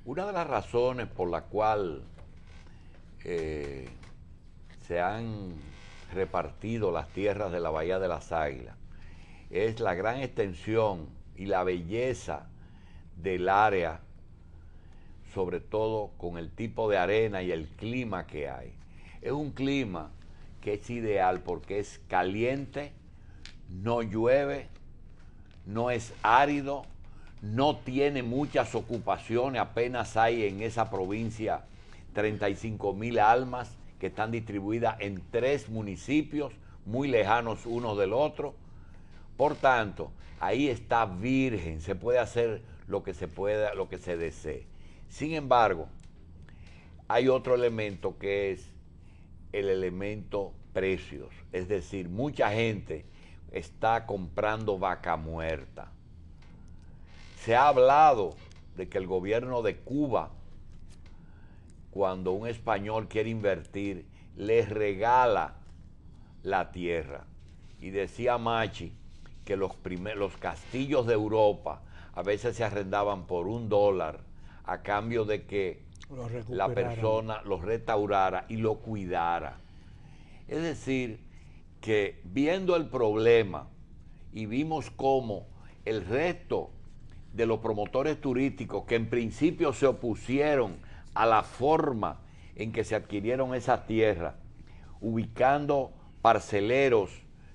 Una de las razones por la cual se han repartido las tierras de la Bahía de las Águilas es la gran extensión y la belleza del área, sobre todo con el tipo de arena y el clima que hay. Es un clima que es ideal porque es caliente, no llueve, no es árido, no tiene muchas ocupaciones, apenas hay en esa provincia 35.000 almas que están distribuidas en 3 municipios muy lejanos uno del otro. Por tanto, ahí está virgen, se puede hacer lo que se pueda, lo que se desee. Sin embargo, hay otro elemento que es el elemento precios, es decir, mucha gente está comprando vaca muerta. Se ha hablado de que el gobierno de Cuba, cuando un español quiere invertir, les regala la tierra. Y decía Machi que los castillos de Europa a veces se arrendaban por $1 a cambio de que la persona los restaurara y lo cuidara. Es decir, que viendo el problema y vimos cómo el resto de los promotores turísticos que en principio se opusieron a la forma en que se adquirieron esas tierras, ubicando parceleros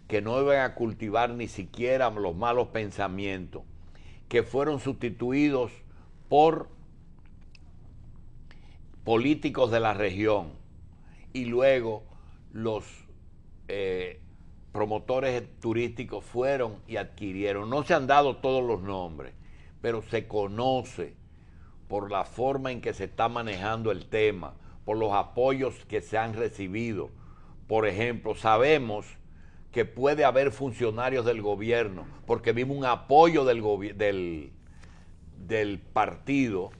que no iban a cultivar ni siquiera los malos pensamientos, que fueron sustituidos por políticos de la región, y luego los promotores turísticos fueron y adquirieron. No se han dado todos los nombres, pero se conoce por la forma en que se está manejando el tema, por los apoyos que se han recibido. Por ejemplo, sabemos que puede haber funcionarios del gobierno, porque vimos un apoyo del partido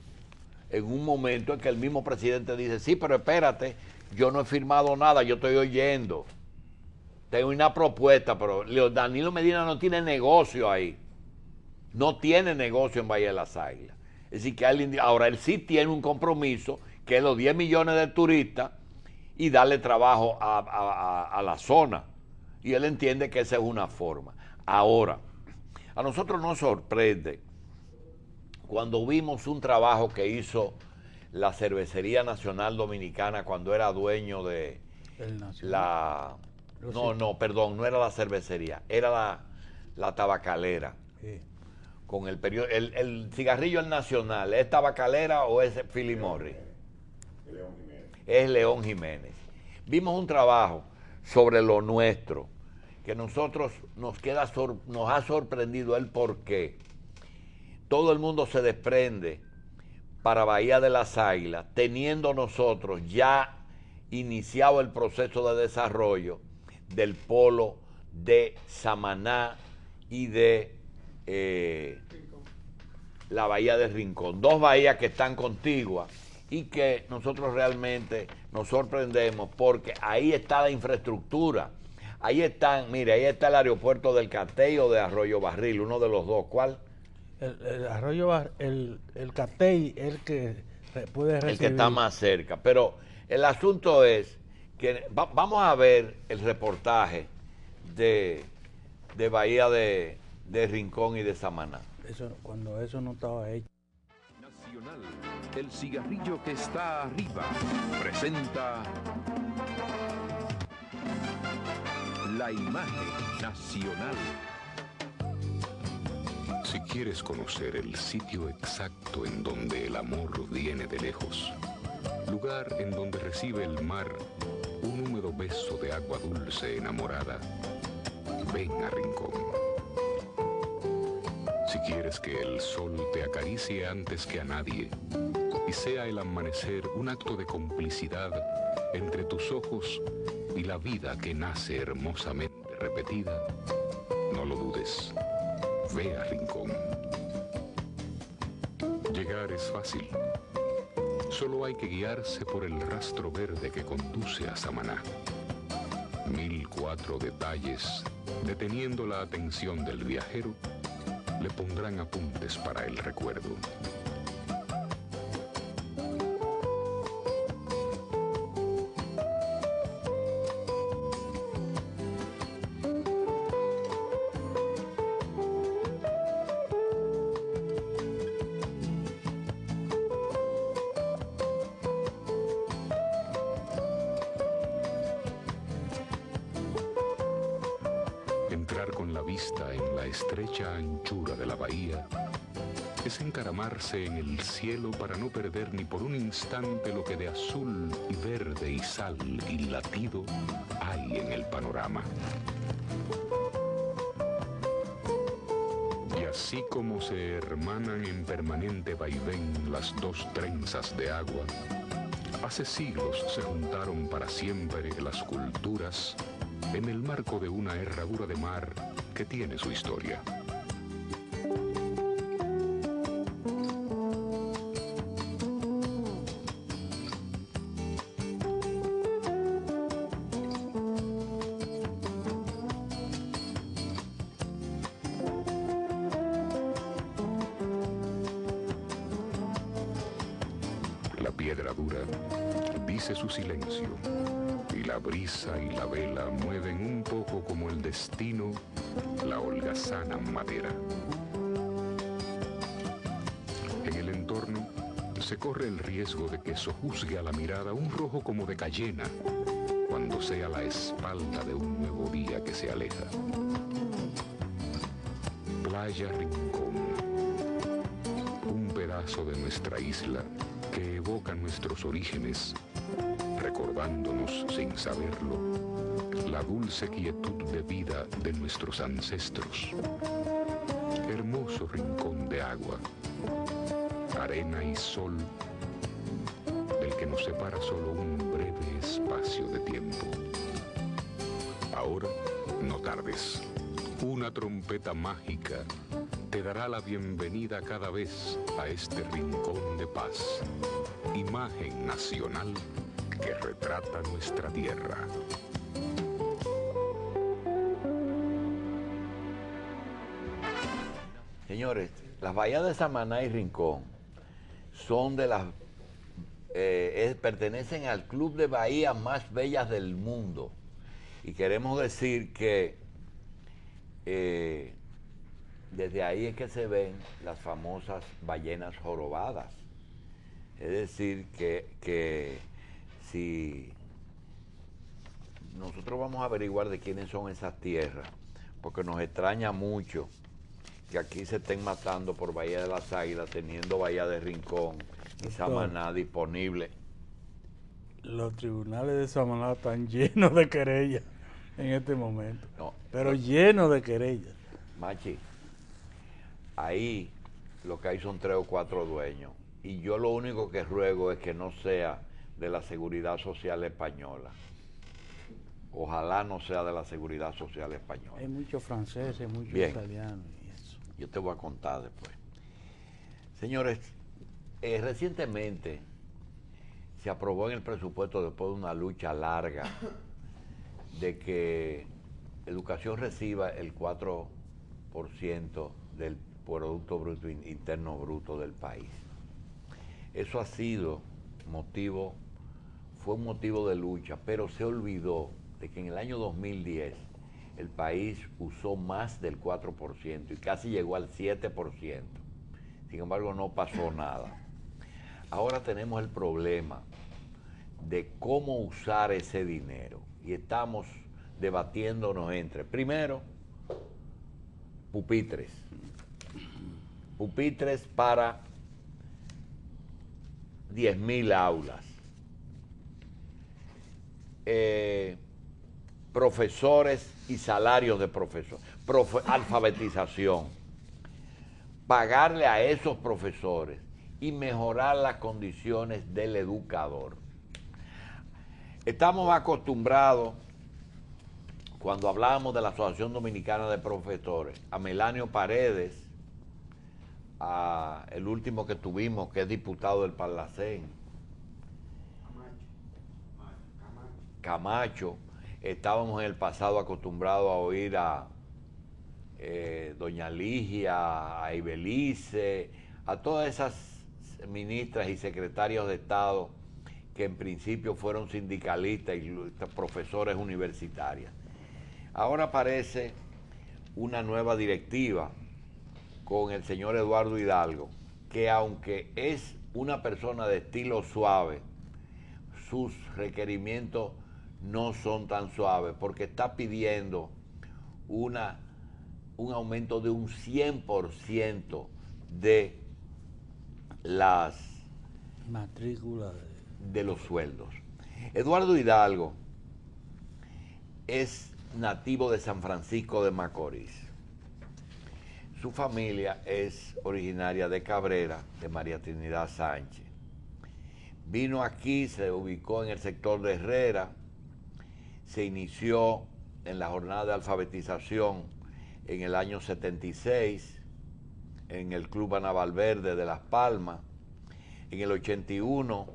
en un momento en que el mismo presidente dice, sí, pero espérate, yo no he firmado nada, yo estoy oyendo. Tengo una propuesta, pero Danilo Medina no tiene negocio ahí. No tiene negocio en Bahía de las Águilas. Es decir, que ahora él sí tiene un compromiso, que es los 10 millones de turistas y darle trabajo a la zona. Y él entiende que esa es una forma. Ahora, a nosotros nos sorprende cuando vimos un trabajo que hizo la Cervecería Nacional Dominicana cuando era dueño de la... No era la cervecería, era la tabacalera. Sí. Con el cigarrillo El Nacional, ¿es tabacalera o es Philip Morris? Es León Jiménez. Vimos un trabajo sobre lo nuestro, que nosotros nos ha sorprendido el porqué. Todo el mundo se desprende para Bahía de las Águilas, teniendo nosotros ya iniciado el proceso de desarrollo del polo de Samaná y de la bahía de Rincón. 2 bahías que están contiguas y que nosotros realmente nos sorprendemos porque ahí está la infraestructura. Ahí están, mire, ahí está el aeropuerto del Catey o de Arroyo Barril, uno de los dos. ¿Cuál? El Catey, el que puede recibir. El que está más cerca. Pero el asunto es que vamos a ver el reportaje de Bahía de Rincón y de Samaná. Cuando eso no estaba hecho. Nacional, el cigarrillo que está arriba, presenta la imagen nacional. Si quieres conocer el sitio exacto en donde el amor viene de lejos, lugar en donde recibe el mar un húmedo beso de agua dulce enamorada, ven a Rincón. Si quieres que el sol te acaricie antes que a nadie y sea el amanecer un acto de complicidad entre tus ojos y la vida que nace hermosamente repetida, no lo dudes, ve a Rincón. Llegar es fácil. Solo hay que guiarse por el rastro verde que conduce a Samaná. 1004 detalles, deteniendo la atención del viajero, le pondrán apuntes para el recuerdo. la vista en la estrecha anchura de la bahía es encaramarse en el cielo para no perder ni por un instante lo que de azul y verde y sal y latido hay en el panorama. Y así como se hermanan en permanente vaivén las dos trenzas de agua, hace siglos se juntaron para siempre las culturas en el marco de una herradura de mar que tiene su historia. La piedra dura dice su silencio, y la brisa y la vela mueven un poco como el destino la holgazana madera. En el entorno se corre el riesgo de que sojuzgue a la mirada un rojo como de cayena cuando sea la espalda de un nuevo día que se aleja. Playa Rincón, un pedazo de nuestra isla que evoca nuestros orígenes, recordándonos sin saberlo la dulce quietud de vida de nuestros ancestros. Hermoso rincón de agua, arena y sol, del que nos separa solo un breve espacio de tiempo. Ahora, no tardes. Una trompeta mágica te dará la bienvenida cada vez a este rincón de paz, imagen nacional que retrata nuestra tierra. Señores, las bahías de Samaná y Rincón son de las pertenecen al club de bahías más bellas del mundo, y queremos decir que desde ahí es que se ven las famosas ballenas jorobadas. Es decir, que si nosotros vamos a averiguar de quiénes son esas tierras, porque nos extraña mucho que aquí se estén matando por Bahía de las Águilas, teniendo Bahía de Rincón y Samaná disponible. Los tribunales de Samaná están llenos de querellas en este momento, pero llenos de querellas. Machi, ahí lo que hay son 3 o 4 dueños, y yo lo único que ruego es que no sea de la Seguridad Social Española. Ojalá no sea de la Seguridad Social Española. Hay muchos franceses, muchos italianos y eso. Yo te voy a contar después. Señores, recientemente se aprobó en el presupuesto, después de una lucha larga, de que educación reciba el 4% del Producto Bruto Interno Bruto del país. Eso fue un motivo de lucha, pero se olvidó de que en el año 2010 el país usó más del 4% y casi llegó al 7%. Sin embargo, no pasó nada. Ahora tenemos el problema de cómo usar ese dinero, y estamos debatiéndonos entre, primero, pupitres para 10.000 aulas, profesores y salarios de profesores, alfabetización, pagarle a esos profesores y mejorar las condiciones del educador. Estamos acostumbrados, cuando hablábamos de la Asociación Dominicana de Profesores, a Melanio Paredes, a el último que tuvimos, que es diputado del Parlacén, Camacho. Estábamos en el pasado acostumbrados a oír a doña Ligia, a Ibelice, a todas esas ministras y secretarios de Estado que en principio fueron sindicalistas y profesores universitarios. Ahora aparece una nueva directiva con el señor Eduardo Hidalgo, que aunque es una persona de estilo suave, sus requerimientos no son tan suaves, porque está pidiendo una un aumento de un 100% de las matrículas de los sueldos. Eduardo Hidalgo es nativo de San Francisco de Macorís. Su familia es originaria de Cabrera, de María Trinidad Sánchez. Vino aquí, se ubicó en el sector de Herrera, se inició en la jornada de alfabetización en el año 76 en el Club Ana Valverde de Las Palmas. En el 81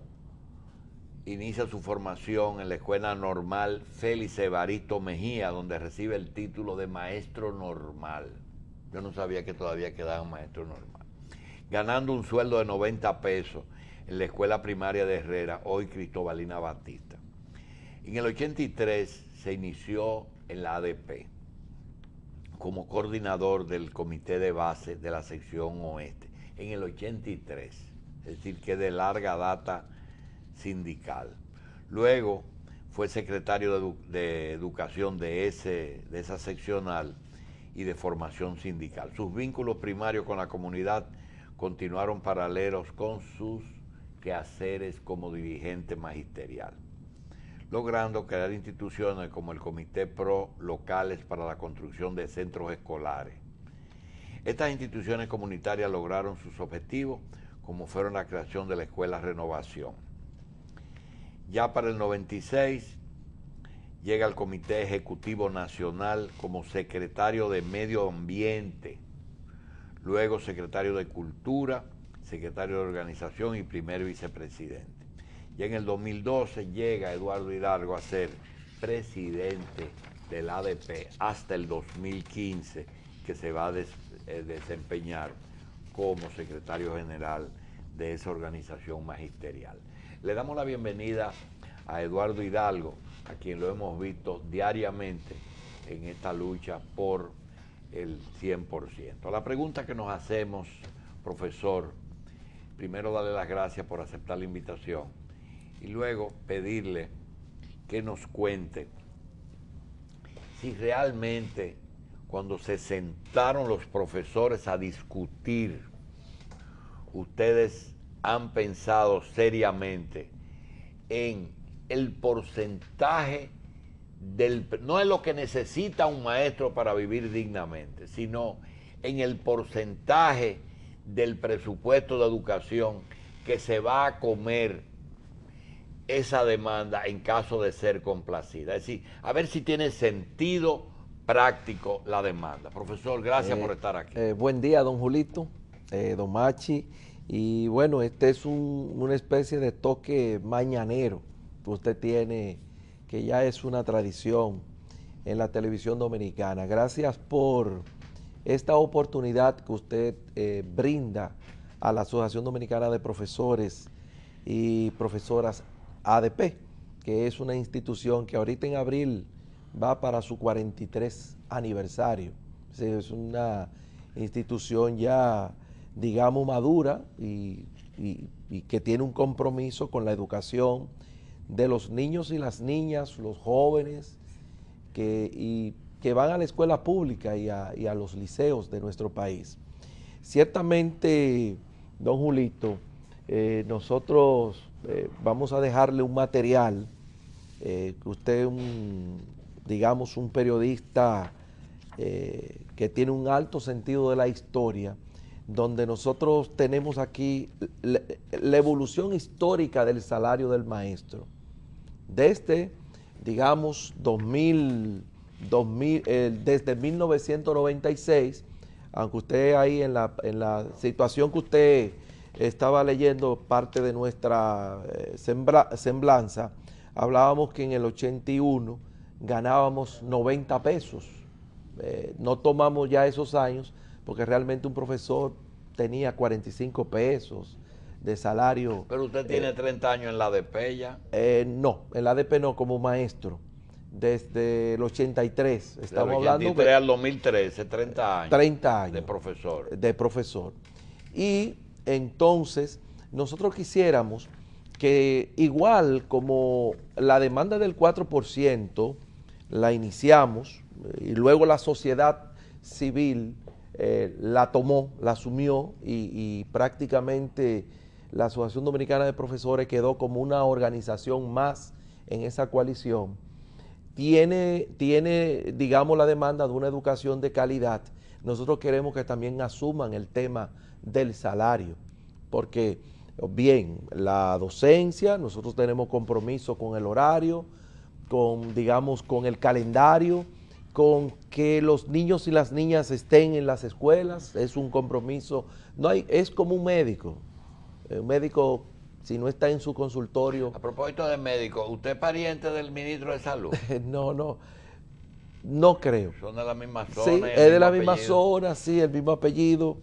inicia su formación en la Escuela Normal Félix Evaristo Mejía, donde recibe el título de maestro normal. Yo no sabía que todavía quedaba maestro normal. Ganando un sueldo de 90 pesos en la escuela primaria de Herrera, hoy Cristobalina Batista. En el 83 se inició en la ADP como coordinador del comité de base de la sección oeste. En el 83, es decir, que de larga data sindical. Luego fue secretario de educación de esa seccional y de formación sindical. Sus vínculos primarios con la comunidad continuaron paralelos con sus quehaceres como dirigente magisterial, logrando crear instituciones como el Comité Pro Locales para la construcción de centros escolares. Estas instituciones comunitarias lograron sus objetivos, como fueron la creación de la Escuela Renovación. Ya para el 96 llega al Comité Ejecutivo Nacional como secretario de Medio Ambiente, luego secretario de Cultura, secretario de Organización y primer vicepresidente. Ya en el 2012 llega Eduardo Hidalgo a ser presidente del ADP hasta el 2015, que se va a desempeñar como secretario general de esa organización magisterial. Le damos la bienvenida a Eduardo Hidalgo, a quien lo hemos visto diariamente en esta lucha por el 100%. La pregunta que nos hacemos, profesor, primero darle las gracias por aceptar la invitación y luego pedirle que nos cuente si realmente cuando se sentaron los profesores a discutir, ustedes han pensado seriamente en el porcentaje no es lo que necesita un maestro para vivir dignamente, sino en el porcentaje del presupuesto de educación que se va a comer esa demanda en caso de ser complacida. Es decir, a ver si tiene sentido práctico la demanda. Profesor, gracias por estar aquí. Buen día, don Julito, don Machi. Y bueno, este es una especie de toque mañanero que usted tiene, que ya es una tradición en la televisión dominicana. Gracias por esta oportunidad que usted brinda a la Asociación Dominicana de Profesores y Profesoras ADP, que es una institución que ahorita en abril va para su 43 aniversario. Es una institución ya, digamos, madura y que tiene un compromiso con la educación de los niños y las niñas, los jóvenes que van a la escuela pública y a los liceos de nuestro país. Ciertamente, don Julito, nosotros vamos a dejarle un material que usted, digamos, un periodista que tiene un alto sentido de la historia, donde nosotros tenemos aquí la evolución histórica del salario del maestro. Desde, digamos, desde 1996, aunque usted ahí en la situación que usted estaba leyendo parte de nuestra semblanza, hablábamos que en el 81 ganábamos 90 pesos. No tomamos ya esos años porque realmente un profesor tenía 45 pesos de salario. Pero usted tiene 30 años en la ADP ya. No, en la ADP no, como maestro. Desde el 83. Estamos del 83 hablando al 2013, 30 años. 30 años. De profesor. De profesor. Y entonces nosotros quisiéramos que igual como la demanda del 4% la iniciamos y luego la sociedad civil la tomó, la asumió y prácticamente la Asociación Dominicana de Profesores quedó como una organización más en esa coalición. Tiene, digamos, la demanda de una educación de calidad. Nosotros queremos que también asuman el tema del salario, porque bien, la docencia, nosotros tenemos compromiso con el horario, digamos, con el calendario, con que los niños y las niñas estén en las escuelas, es un compromiso, es como un médico, si no está en su consultorio. A propósito de médico, ¿usted es pariente del ministro de Salud? No creo. Son de la misma zona. Sí, es de la misma zona, sí, el mismo apellido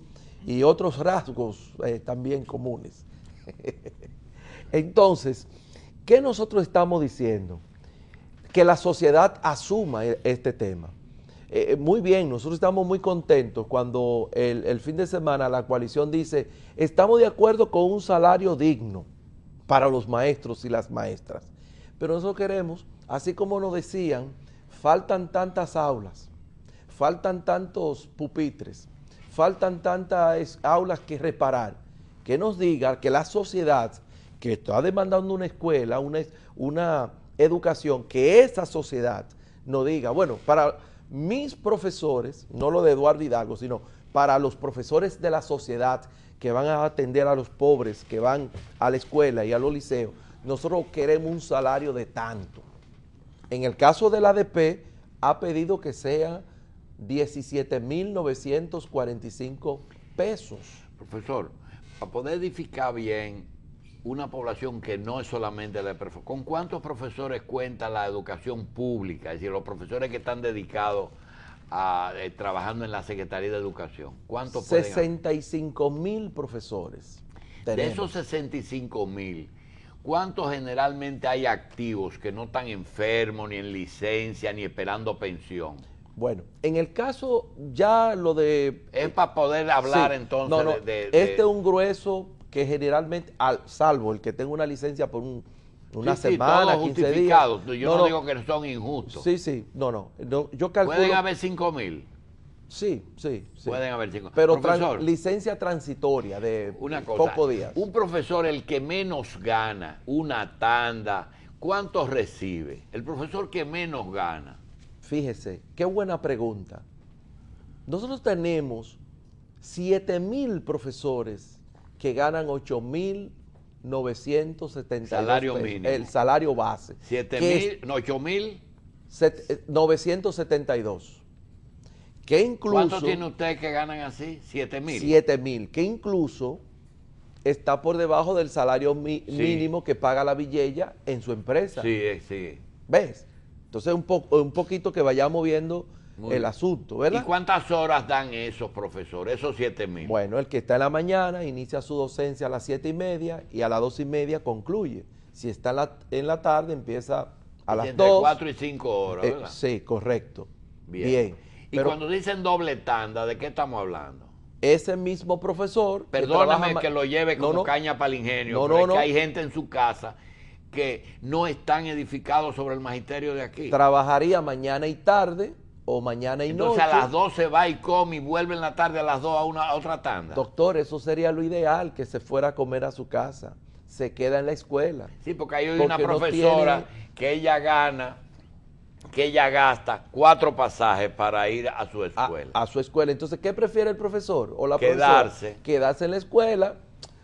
y otros rasgos también comunes. Entonces, ¿qué nosotros estamos diciendo? Que la sociedad asuma este tema. Muy bien, nosotros estamos muy contentos cuando el fin de semana la coalición dice, estamos de acuerdo con un salario digno para los maestros y las maestras. Pero nosotros queremos, así como nos decían, faltan tantas aulas, faltan tantos pupitres, faltan tantas aulas que reparar, que nos diga que la sociedad que está demandando una escuela, una educación, que esa sociedad nos diga, bueno, para mis profesores, no lo de Eduardo Hidalgo, sino para los profesores de la sociedad que van a atender a los pobres, que van a la escuela y a los liceos, nosotros queremos un salario de tanto. En el caso de la ADP, ha pedido que sea 17.945 pesos. Profesor, para poder edificar bien una población que no es solamente la de profesores, ¿con cuántos profesores cuenta la educación pública? Es decir, los profesores que están dedicados a trabajando en la Secretaría de Educación. ¿Cuántos 65.000 profesores. De esos 65.000, ¿cuántos generalmente hay activos que no están enfermos, ni en licencia, ni esperando pensión? Bueno, en el caso ya lo de... Es para poder hablar sí, entonces Este es un grueso que generalmente, salvo el que tenga una licencia por una semana, 15 días. Yo no digo que son injustos. Sí, yo calculo... ¿Pueden haber 5.000? Sí. Pueden haber 5.000. Pero licencia transitoria de pocos días. Un profesor, el que menos gana, una tanda, ¿cuánto recibe? El profesor que menos gana. Fíjese, qué buena pregunta. Nosotros tenemos 7.000 profesores que ganan 8.972 salario mínimo. El salario base. 8.972. Que incluso, ¿cuántos tiene usted que ganan así? 7.000. 7.000, que incluso está por debajo del salario mínimo que paga la Villela en su empresa. Sí. ¿Ves? Entonces un poquito que vayamos viendo el asunto, ¿verdad? ¿Y cuántas horas dan esos profesores, esos 7.000? Bueno, el que está en la mañana inicia su docencia a las 7:30 y a las 2:30 concluye. Si está en la tarde empieza a las 2. 4 y 5 horas, ¿verdad? Sí, correcto. Bien. Y cuando dicen doble tanda, ¿de qué estamos hablando? Ese mismo profesor... Perdóname que lo lleve como caña para el ingenio, pero es que hay gente en su casa que no están edificados sobre el magisterio de aquí. Trabajaría mañana y tarde o mañana y noche. Entonces a las 2 se va y come y vuelve en la tarde a las 2 a otra tanda. Doctor, eso sería lo ideal, que se fuera a comer a su casa. Se queda en la escuela. Sí, porque hay una profesora que ella gasta 4 pasajes para ir a su escuela. A su escuela. Entonces, ¿qué prefiere el profesor o la profesora? Quedarse en la escuela.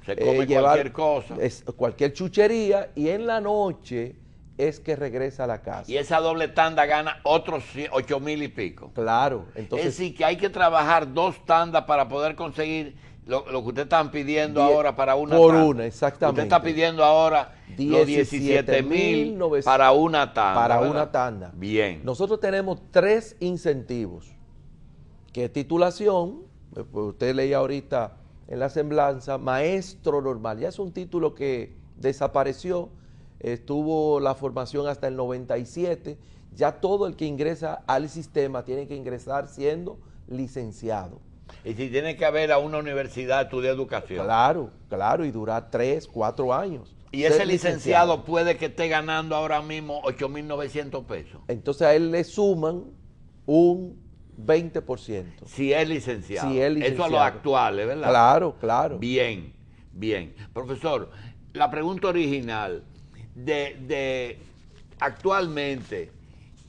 Se come cualquier cosa. Cualquier chuchería y en la noche es que regresa a la casa. Y esa doble tanda gana otros 8.000 y pico. Claro. Entonces, es decir, que hay que trabajar 2 tandas para poder conseguir lo que ustedes están pidiendo ahora para una por tanda. Una, exactamente. Usted está pidiendo ahora los 17.000 para una tanda. Para ¿verdad? Una tanda. Bien. Nosotros tenemos 3 incentivos. Que es titulación, pues usted leía ahorita en la semblanza, maestro normal. Ya es un título que desapareció. Estuvo la formación hasta el 97. Ya todo el que ingresa al sistema tiene que ingresar siendo licenciado. Y si tiene que haber a una universidad estudiar educación. Claro, y durar 3, 4 años. Y ese licenciado puede que esté ganando ahora mismo 8.900 pesos. Entonces a él le suman un 20%. Si es licenciado. Si es licenciado. Eso a los actuales, ¿verdad? Claro, claro. Bien, bien. Profesor, la pregunta original de actualmente,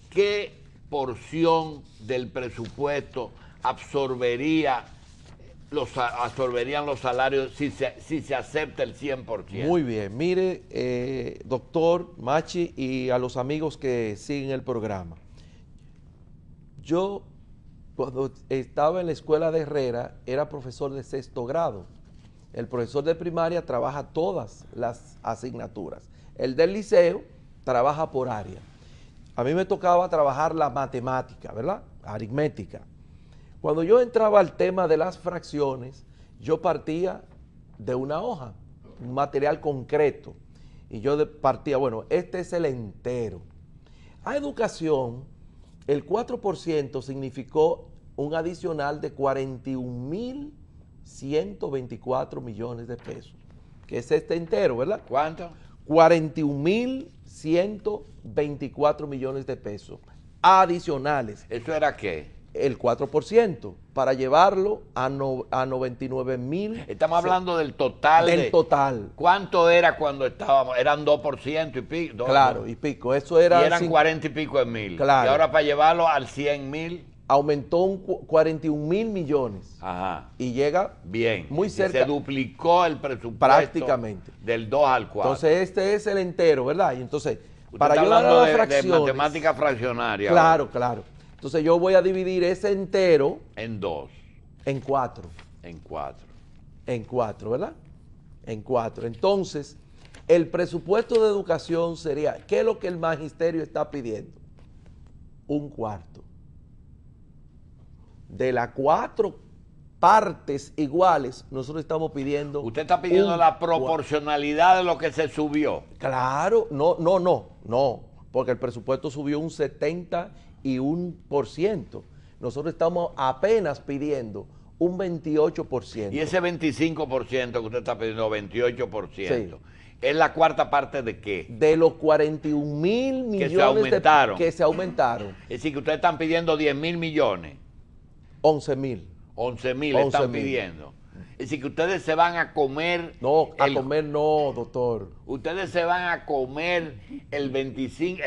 ¿qué porción del presupuesto absorberían los salarios si se acepta el 100%? Muy bien. Mire, doctor Machi y a los amigos que siguen el programa. Yo, cuando estaba en la escuela de Herrera, era profesor de 6º grado. El profesor de primaria trabaja todas las asignaturas. El del liceo trabaja por área. A mí me tocaba trabajar la matemática, ¿verdad? Aritmética. Cuando yo entraba al tema de las fracciones, yo partía de una hoja, un material concreto. Y yo partía, bueno, este es el entero. A educación, el 4% significó un adicional de 41.124 millones de pesos, que es este entero, ¿verdad? ¿Cuánto? 41.124 millones de pesos adicionales. ¿Eso era qué? El 4%, para llevarlo a 99.000. Estamos hablando del total. Del total. ¿Cuánto era cuando estábamos? Eran 2% y pico. Claro, y pico. Eso era. Y eran 40 y pico de mil. Claro. Y ahora para llevarlo al 100.000. Aumentó un 41.000 millones. Ajá. Y llega bien, muy cerca. Se duplicó el presupuesto. Prácticamente. Del 2 al 4. Entonces este es el entero, ¿verdad? Y entonces, usted para está llevar a hablando las fracciones. de matemática fraccionaria. Claro, ahora. claro. Entonces yo voy a dividir ese entero. En 2. En 4. En 4. En 4, ¿verdad? En 4. Entonces, el presupuesto de educación sería, ¿qué es lo que el magisterio está pidiendo? Un cuarto. De las 4 partes iguales, nosotros estamos pidiendo. Usted está pidiendo la proporcionalidad de lo que se subió. Claro, no, porque el presupuesto subió un 71%. Nosotros estamos apenas pidiendo un 28%. Y ese 25% que usted está pidiendo, 28%, sí. ¿Es la cuarta parte de qué? De los 41.000 millones que se aumentaron. Es decir, que ustedes están pidiendo 10.000 millones. 11.000. 11.000 están pidiendo. Es decir, que ustedes se van a comer... No, comer no, doctor. Ustedes se van a comer el 25,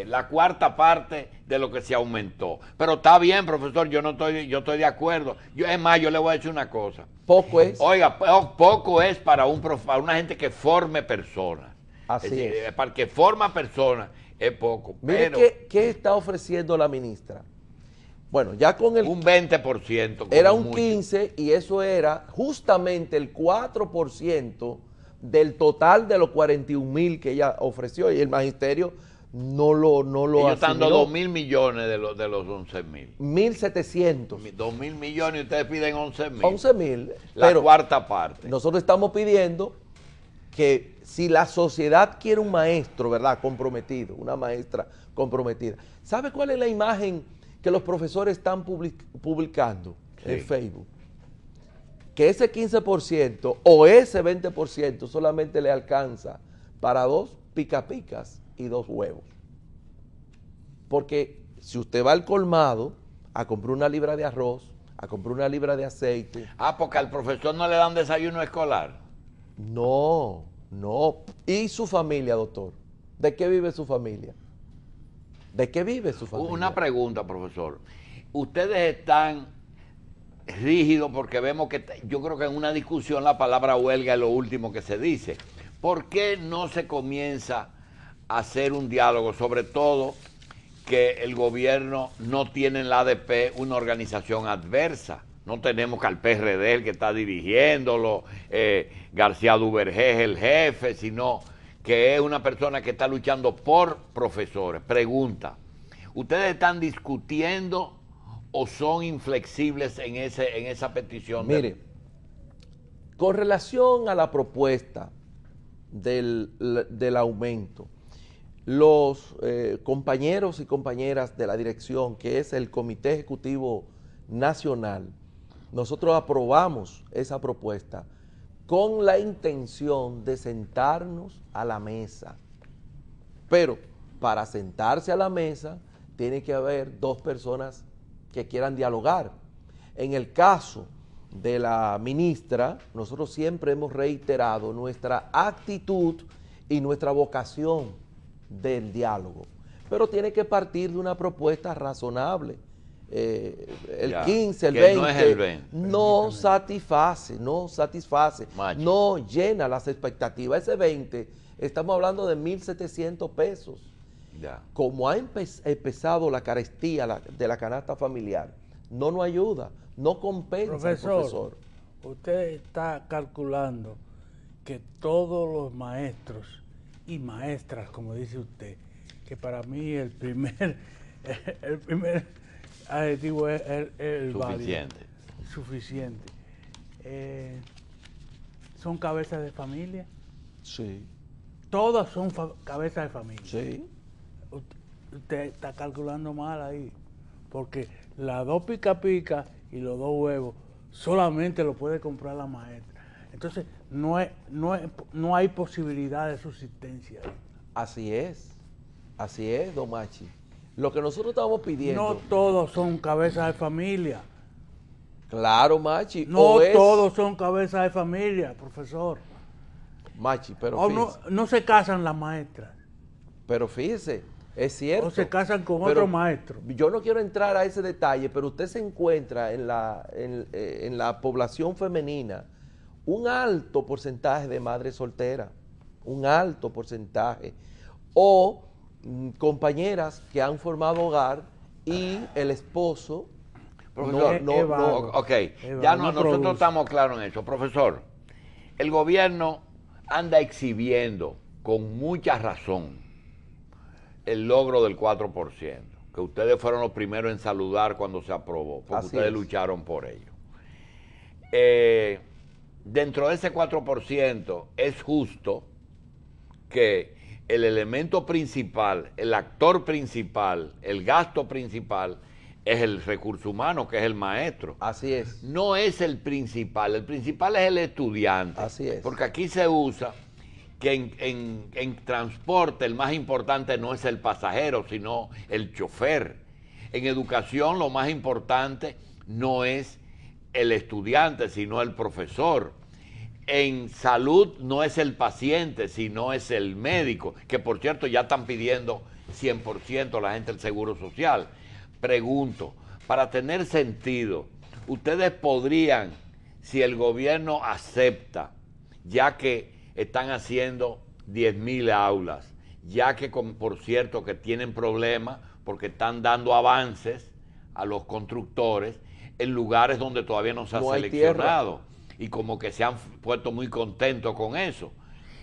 la cuarta parte de lo que se aumentó. Pero está bien, profesor, yo estoy de acuerdo. Es más, yo le voy a decir una cosa. Poco es. Oiga, poco es para una gente que forme personas. Así es. Para que forma personas es poco. Mire, pero ¿qué está ofreciendo la ministra? Bueno, ya con el... Un 20%. Era un 15% y eso era justamente el 4% del total de los 41.000 que ella ofreció y el magisterio no lo Ellos están dando 2.000 millones de los 11.000. 1.700. 2.000 millones y ustedes piden 11.000. 11.000. La cuarta parte. Nosotros estamos pidiendo que si la sociedad quiere un maestro, ¿verdad? Comprometido, una maestra comprometida. ¿Sabe cuál es la imagen que los profesores están publicando en Facebook? Que ese 15% o ese 20% solamente le alcanza para 2 pica-picas y 2 huevos. Porque si usted va al colmado a comprar una libra de arroz, a comprar una libra de aceite... porque al profesor no le dan desayuno escolar. No. ¿Y su familia, doctor? ¿De qué vive su familia? ¿De qué vive su familia? Una pregunta, profesor. Ustedes están rígidos porque vemos que, yo creo que en una discusión la palabra huelga es lo último que se dice. ¿Por qué no se comienza a hacer un diálogo? Sobre todo que el gobierno no tiene en la ADP una organización adversa. No tenemos que al PRD el que está dirigiéndolo, García Duvergé el jefe, sino que es una persona que está luchando por profesores. Pregunta, ¿ustedes están discutiendo o son inflexibles en esa petición? Mire, con relación a la propuesta del aumento, los compañeros y compañeras de la dirección, que es el Comité Ejecutivo Nacional, nosotros aprobamos esa propuesta con la intención de sentarnos a la mesa. Pero para sentarse a la mesa tiene que haber 2 personas que quieran dialogar. En el caso de la ministra, nosotros siempre hemos reiterado nuestra actitud y nuestra vocación del diálogo, pero tiene que partir de una propuesta razonable. El 15, el 20, no es el 20, no satisface, Macho. no llena las expectativas. Ese 20, estamos hablando de 1.700 pesos. Ya. Como ha empezado la carestía de la canasta familiar, no nos ayuda, no compensa al profesor. Usted está calculando que todos los maestros y maestras, como dice usted, que para mí el primer adjetivo es el Suficiente. válido, suficiente. ¿Son cabezas de familia? Sí, Todas son cabezas de familia. sí. Usted está calculando mal ahí, porque las 2 pica y los 2 huevos solamente lo puede comprar la maestra. Entonces no hay posibilidad de subsistencia ahí. Así es, don Machi. Lo que nosotros estamos pidiendo. No todos son cabezas de familia. Claro, Machi. No todos son cabezas de familia, profesor. Machi, pero O fíjese. no se casan las maestras. Pero fíjese, es cierto. O se casan con pero otro maestro. Yo no quiero entrar a ese detalle, pero usted se encuentra en la población femenina un alto porcentaje de madres solteras, un alto porcentaje, o compañeras que han formado hogar y el esposo Profesor, ok, ya nosotros estamos claros en eso. Profesor, el gobierno anda exhibiendo con mucha razón el logro del 4%, que ustedes fueron los primeros en saludar cuando se aprobó, porque ustedes lucharon por ello. Dentro de ese 4% es justo que el elemento principal, el actor principal, el gasto principal, es el recurso humano, que es el maestro. Así es. No es el principal es el estudiante. Así es. Porque aquí se usa que en transporte el más importante no es el pasajero, sino el chofer. En educación lo más importante no es el estudiante, sino el profesor. En salud no es el paciente, sino es el médico, que por cierto ya están pidiendo 100% la gente del Seguro Social. Pregunto, para tener sentido, ustedes podrían, si el gobierno acepta, ya que están haciendo 10.000 aulas, ya que, por cierto, que tienen problemas porque están dando avances a los constructores en lugares donde todavía no se ha seleccionado, y como que se han puesto muy contentos con eso,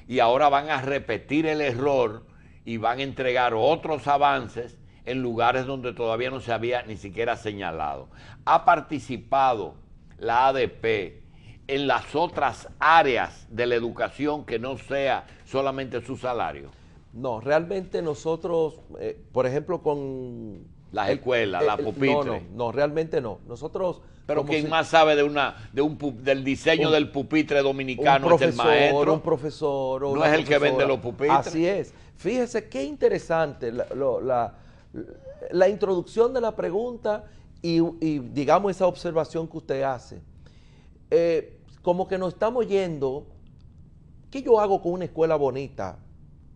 y ahora van a repetir el error y van a entregar otros avances en lugares donde todavía no se había ni siquiera señalado. ¿Ha participado la ADP en las otras áreas de la educación que no sea solamente su salario? No, realmente nosotros, por ejemplo, con las escuelas, la pupitre. No, realmente no. Nosotros... Pero ¿quién más sabe del diseño del pupitre dominicano? Es el maestro. Un profesor. O no es el que vende los pupitres. Así es. Fíjese qué interesante la introducción de la pregunta y digamos esa observación que usted hace. Como que nos estamos yendo, ¿qué yo hago con una escuela bonita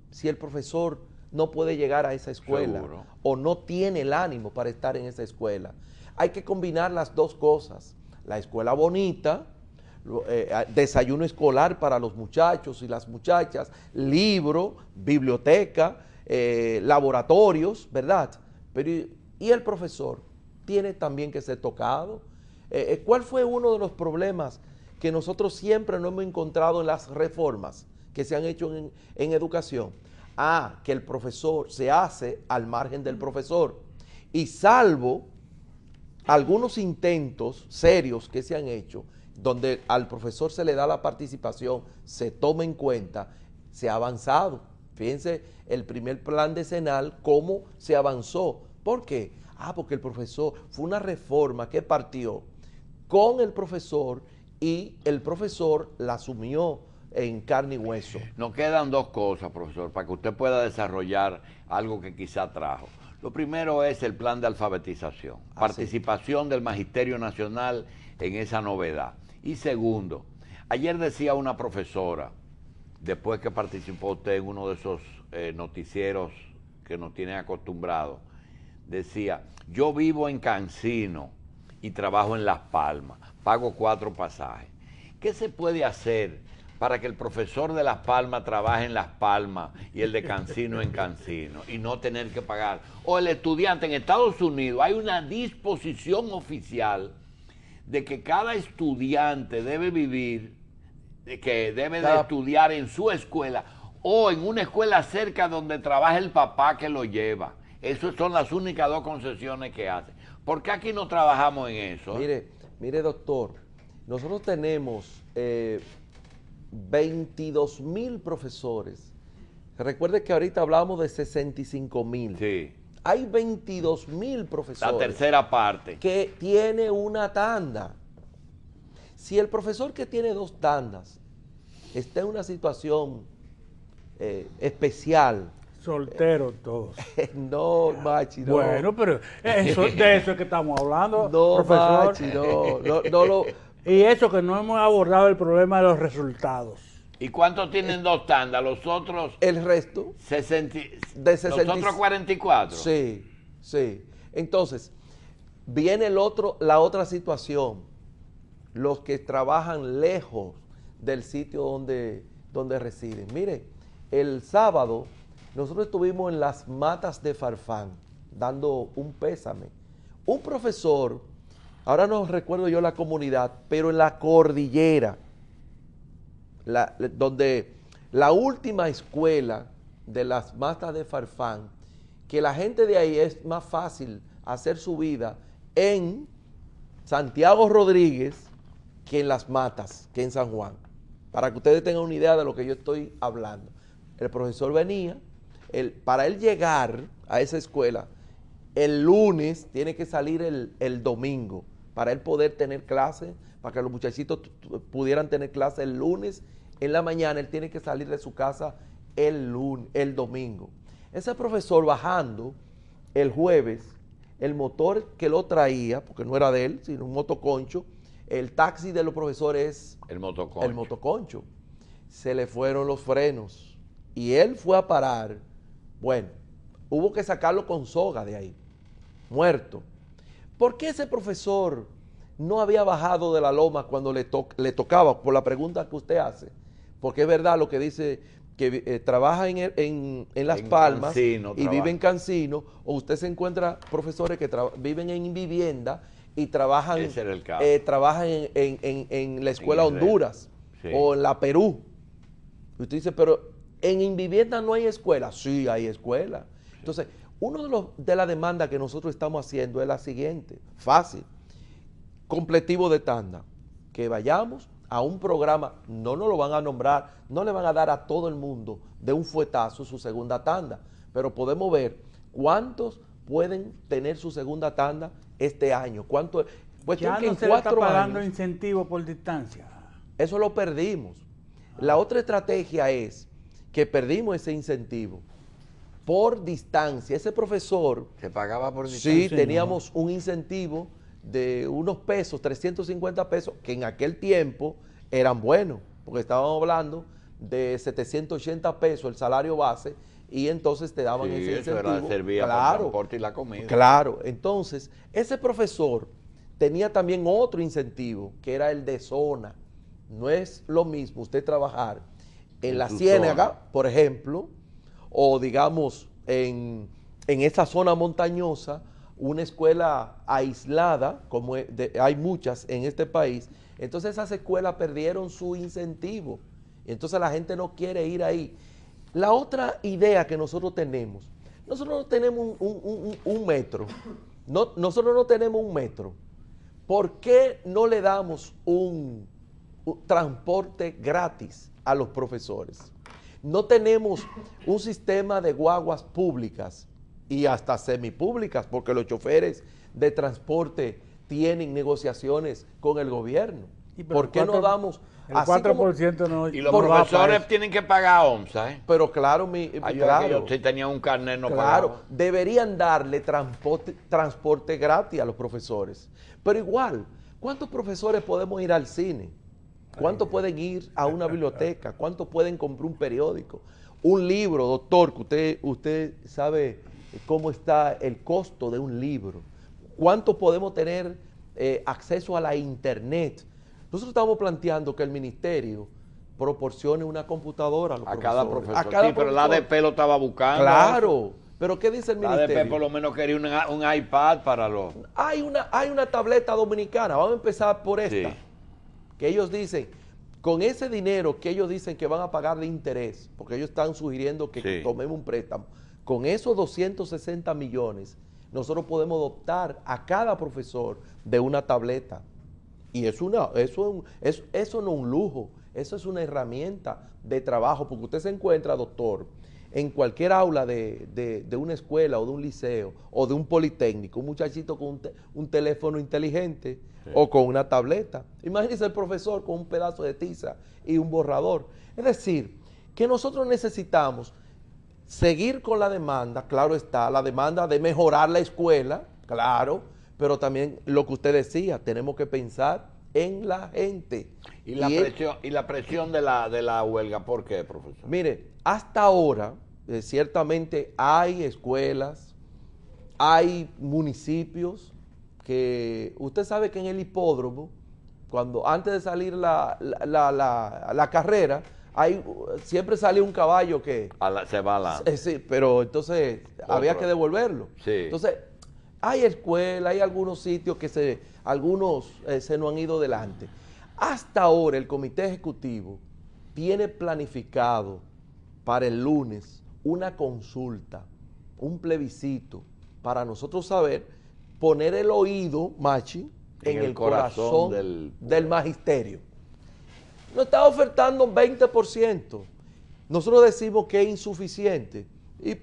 si el profesor no puede llegar a esa escuela? Seguro. O no tiene el ánimo para estar en esa escuela? Hay que combinar las dos cosas, la escuela bonita, desayuno escolar para los muchachos y las muchachas, libro, biblioteca, laboratorios, ¿verdad? Pero y el profesor tiene también que ser tocado. ¿Cuál fue uno de los problemas que nosotros siempre no hemos encontrado en las reformas que se han hecho en educación? Que el profesor se hace al margen del profesor, y salvo algunos intentos serios que se han hecho, donde al profesor se le da la participación, se toma en cuenta, se ha avanzado. Fíjense el primer plan decenal, cómo se avanzó. ¿Por qué? Porque el profesor, fue una reforma que partió con el profesor y el profesor la asumió en carne y hueso. Nos quedan dos cosas, profesor, para que usted pueda desarrollar algo que quizá trajo. Lo primero es el plan de alfabetización, participación del Magisterio Nacional en esa novedad. Y segundo, ayer decía una profesora, después que participó usted en uno de esos noticieros que nos tienen acostumbrados, decía, yo vivo en Cancino y trabajo en Las Palmas, pago 4 pasajes. ¿Qué se puede hacer para que el profesor de Las Palmas trabaje en Las Palmas y el de Cancino en Cancino y no tener que pagar? O el estudiante en Estados Unidos, hay una disposición oficial de que cada estudiante debe vivir, que debe de estudiar en su escuela o en una escuela cerca donde trabaja el papá que lo lleva. Esas son las únicas 2 concesiones que hace. ¿Por qué aquí no trabajamos en eso? Mire, doctor, nosotros tenemos 22,000 profesores. Recuerde que ahorita hablamos de 65,000. Sí. Hay 22,000 profesores. La tercera parte. Que tiene una tanda. Si el profesor que tiene 2 tandas está en una situación especial. Solteros todos. No, Machi, no. Bueno, pero de eso es que estamos hablando, No, profesor. Machi, no. Y eso que no hemos abordado el problema de los resultados. ¿Y cuántos tienen 2 tandas? Los otros... El resto. 60, De 60, los otros 44. Sí. Entonces, viene la otra situación. Los que trabajan lejos del sitio donde residen. Mire, el sábado nosotros estuvimos en las matas de Farfán dando un pésame. Un profesor, ahora no recuerdo yo la comunidad, pero en la cordillera, donde la última escuela de las matas de Farfán, que la gente de ahí es más fácil hacer su vida en Santiago Rodríguez que en las matas, que en San Juan. Para que ustedes tengan una idea de lo que yo estoy hablando. El profesor venía, para él llegar a esa escuela, el lunes tiene que salir el domingo, para él poder tener clase, para que los muchachitos pudieran tener clase el lunes en la mañana. Él tiene que salir de su casa el domingo. Ese profesor bajando el jueves, el motor que lo traía, porque no era de él, sino un motoconcho, el taxi de los profesores es el motoconcho. Se le fueron los frenos y él fue a parar. Bueno, hubo que sacarlo con soga de ahí, muerto. ¿Por qué ese profesor no había bajado de la loma cuando le tocaba? Por la pregunta que usted hace. Porque es verdad lo que dice, que trabaja en Las Palmas Cancino, y vive en Cancino, o usted se encuentra profesores que viven en vivienda y trabajan, Ese era el caso. trabajan en la escuela Honduras, sí, o en la Perú. Y usted dice, pero en Invivienda no hay escuela. Sí, hay escuela. Entonces, uno de la demanda que nosotros estamos haciendo es la siguiente, fácil, completivo de tanda, que vayamos a un programa, no nos lo van a nombrar, no le van a dar a todo el mundo de un fuetazo su segunda tanda, pero podemos ver cuántos pueden tener su segunda tanda este año. ¿Cuánto? Ya que no en se le está 4 pagando años, incentivo por distancia. eso lo perdimos. La otra estrategia es que perdimos ese incentivo por distancia. Ese profesor, ¿Se pagaba por distancia? sí, teníamos un incentivo de unos pesos, 350 pesos, que en aquel tiempo eran buenos, porque estábamos hablando de 780 pesos el salario base, y entonces te daban ese eso incentivo. era, servía para el transporte y la comida. Claro, entonces ese profesor tenía también otro incentivo, que era el de zona. No es lo mismo usted trabajar en la Ciénaga, por ejemplo, o digamos en esa zona montañosa, una escuela aislada, como hay muchas en este país. Entonces esas escuelas perdieron su incentivo, entonces la gente no quiere ir ahí. La otra idea que nosotros tenemos no tenemos un metro, nosotros no tenemos un metro. ¿Por qué no le damos un transporte gratis a los profesores? No tenemos un sistema de guaguas públicas y hasta semipúblicas, porque los choferes de transporte tienen negociaciones con el gobierno. ¿Por qué no damos El Así como- 4% no. Y los no va para profesores eso. tienen que pagar OMSA, ¿eh? Pero claro, Yo sí tenía un carnet, no claro, pagaba. deberían darle transporte gratis a los profesores. Pero igual, ¿cuántos profesores podemos ir al cine? ¿Cuántos pueden ir a una biblioteca? ¿Cuántos pueden comprar un periódico? Un libro, doctor, que usted sabe cómo está el costo de un libro. ¿Cuántos podemos tener acceso a la internet? Nosotros estamos planteando que el ministerio proporcione una computadora a los A cada profesores. profesor. A cada Sí, pero el profesor. ADP lo estaba buscando. Claro, pero ¿qué dice el El ADP ministerio? por lo menos quería un iPad para los... Hay una tableta dominicana, vamos a empezar por esta, Sí. que ellos dicen, con ese dinero que ellos dicen que van a pagar de interés, porque ellos están sugiriendo que Sí. tomemos un préstamo, con esos 260 millones, nosotros podemos dotar a cada profesor de una tableta. Y eso no es un lujo, eso es una herramienta de trabajo, porque usted se encuentra, doctor, en cualquier aula de una escuela o de un liceo o de un politécnico, un muchachito con un teléfono inteligente o con una tableta. Imagínese el profesor con un pedazo de tiza y un borrador. Es decir, que nosotros necesitamos seguir con la demanda, claro está, la demanda de mejorar la escuela, claro, pero también lo que usted decía, tenemos que pensar en la gente. Y la presión de la huelga, ¿por qué, profesor? Mire, hasta ahora, ciertamente hay escuelas, hay municipios que, usted sabe que en el hipódromo, antes de salir la carrera, siempre sale un caballo que... Se va a la... sí, pero entonces había que devolverlo. Sí. Entonces, hay escuelas, hay algunos sitios que algunos se nos han ido delante. Hasta ahora el Comité Ejecutivo tiene planificado para el lunes una consulta, un plebiscito, para nosotros saber, poner el oído, Machi, en el corazón del magisterio. Nos está ofertando un 20%. Nosotros decimos que es insuficiente,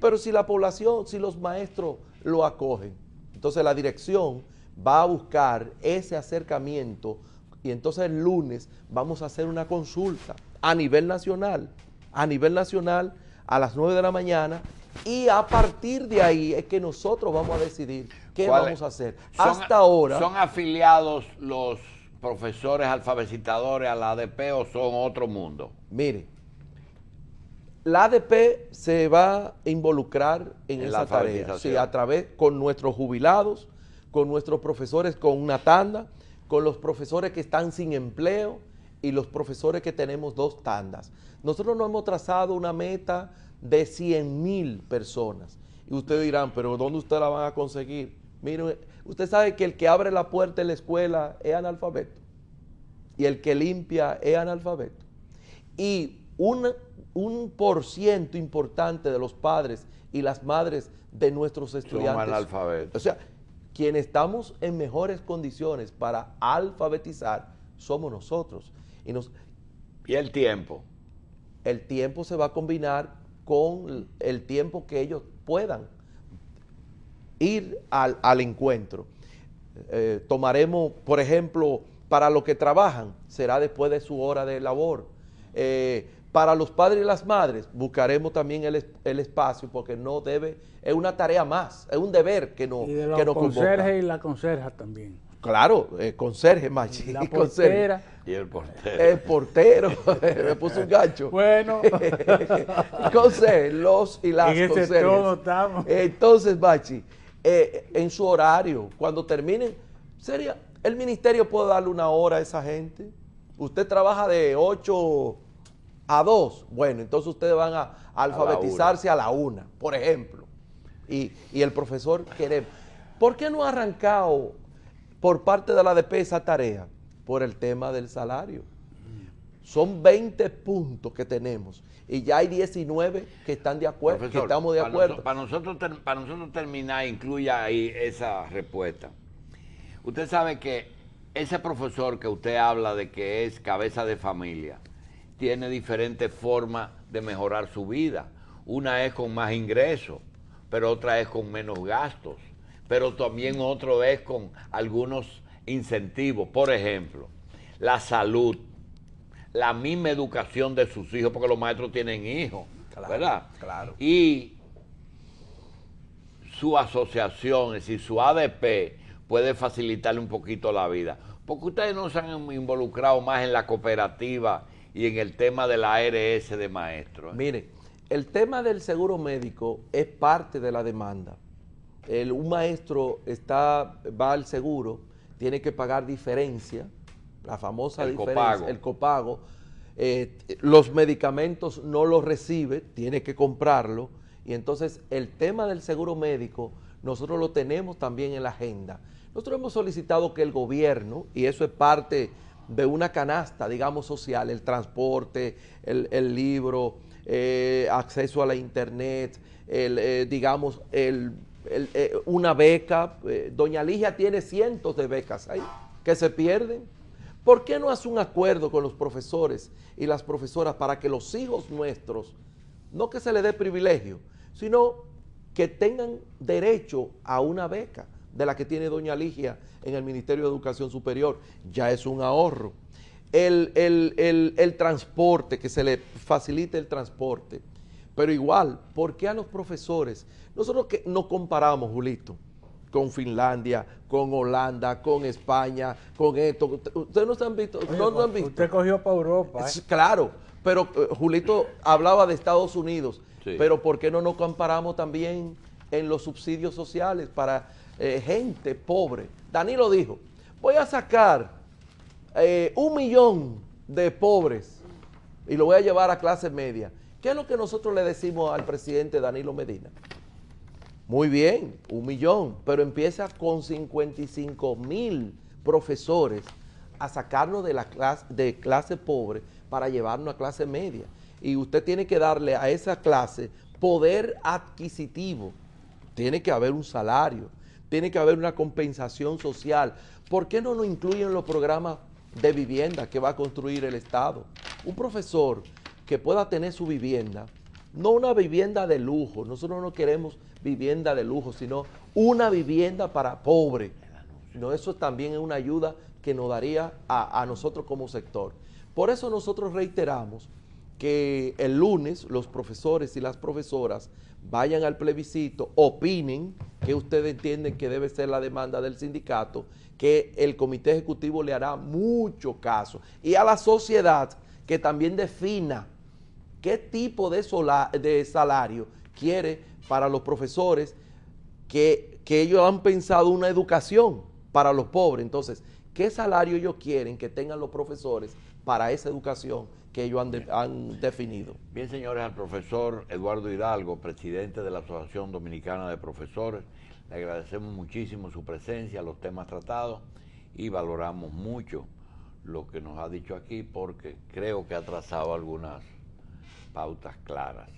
pero si la población, si los maestros lo acogen, entonces la dirección va a buscar ese acercamiento y entonces el lunes vamos a hacer una consulta a nivel nacional a las 9 de la mañana y a partir de ahí es que nosotros vamos a decidir qué vamos a hacer. Hasta ahora... ¿Son afiliados los profesores alfabetizadores a la ADP o son otro mundo? Mire, la ADP se va a involucrar en esa tarea, sí, a través con nuestros jubilados, con nuestros profesores con una tanda, con los profesores que están sin empleo y los profesores que tenemos 2 tandas. Nosotros nos hemos trazado una meta de 100,000 personas. Y ustedes dirán, pero ¿dónde ustedes la van a conseguir? Miren, usted sabe que el que abre la puerta en la escuela es analfabeto y el que limpia es analfabeto. Y un % importante de los padres y las madres de nuestros estudiantes son analfabetos. O sea, quienes estamos en mejores condiciones para alfabetizar somos nosotros. ¿Y el tiempo? El tiempo se va a combinar con el tiempo que ellos puedan ir al encuentro. Tomaremos, por ejemplo, para los que trabajan, será después de su hora de labor. Para los padres y las madres, buscaremos también el espacio, porque no debe, es una tarea más, es un deber que no Y de los que nos conserjes convoca. y la conserja también. Conserje, Machi. La conserje. portera. Y el portero. El portero, me puso un gancho. Bueno. Conserje, los y las En ese conserjes. tono estamos. Entonces, Machi, en su horario, cuando terminen, el ministerio puede darle una hora a esa gente. Usted trabaja de 8 a 2. Bueno, entonces ustedes van a alfabetizarse a la 1, por ejemplo. Y el profesor quiere... ¿Por qué no ha arrancado por parte de la ADP esa tarea? Por el tema del salario. Son 20 puntos que tenemos y ya hay 19 que están de acuerdo, Profesor, que estamos de acuerdo. Para nosotros terminar, incluya ahí esa respuesta. Usted sabe que ese profesor que usted habla de que es cabeza de familia, tiene diferentes formas de mejorar su vida. Una es con más ingresos, pero otra es con menos gastos, pero también otro es con algunos incentivos. Por ejemplo, la salud la misma educación de sus hijos, porque los maestros tienen hijos, Claro, ¿verdad? claro. Y su asociación, es decir, su ADP, puede facilitarle un poquito la vida. Porque ustedes no se han involucrado más en la cooperativa y en el tema de la ARS de maestros. Mire, el tema del seguro médico es parte de la demanda. Un maestro va al seguro, tiene que pagar diferencia, la famosa El diferencia, copago. el copago. Los medicamentos no los recibe, tiene que comprarlo. Y entonces el tema del seguro médico nosotros lo tenemos también en la agenda. Nosotros hemos solicitado que el gobierno, y eso es parte de una canasta, digamos, social, el transporte, el libro, acceso a la internet, digamos, una beca. Doña Ligia tiene cientos de becas ahí que se pierden. ¿Por qué no hace un acuerdo con los profesores y las profesoras para que los hijos nuestros, no que se les dé privilegio, sino que tengan derecho a una beca de la que tiene doña Ligia en el Ministerio de Educación Superior? Ya es un ahorro. El transporte, que se le facilite el transporte. Pero igual, ¿por qué a los profesores? Nosotros que nos comparamos, Julito, con Finlandia, con Holanda, con España, con esto. Ustedes no se han visto. Oye, No lo han visto. Usted cogió para Europa, ¿eh? Claro, pero Julito hablaba de Estados Unidos, Sí. pero ¿por qué no nos comparamos también en los subsidios sociales para gente pobre? Danilo dijo, voy a sacar 1 millón de pobres y lo voy a llevar a clase media. ¿Qué es lo que nosotros le decimos al presidente Danilo Medina? Muy bien, 1 millón, pero empieza con 55,000 profesores a sacarnos de clase pobre para llevarnos a clase media. Y usted tiene que darle a esa clase poder adquisitivo. Tiene que haber un salario, tiene que haber una compensación social. ¿Por qué no nos incluyen los programas de vivienda que va a construir el Estado? Un profesor que pueda tener su vivienda, no una vivienda de lujo, nosotros no queremos vivienda de lujo, sino una vivienda para pobre. No, eso también es una ayuda que nos daría a nosotros como sector. Por eso nosotros reiteramos que el lunes los profesores y las profesoras vayan al plebiscito, opinen que ustedes entienden que debe ser la demanda del sindicato, que el comité ejecutivo le hará mucho caso, y a la sociedad que también defina qué tipo de salario quiere para los profesores, que ellos han pensado una educación para los pobres. Entonces, ¿qué salario ellos quieren que tengan los profesores para esa educación que ellos han definido? Bien, señores, al profesor Eduardo Hidalgo, presidente de la Asociación Dominicana de Profesores, le agradecemos muchísimo su presencia, los temas tratados, y valoramos mucho lo que nos ha dicho aquí, porque creo que ha trazado algunas pautas claras.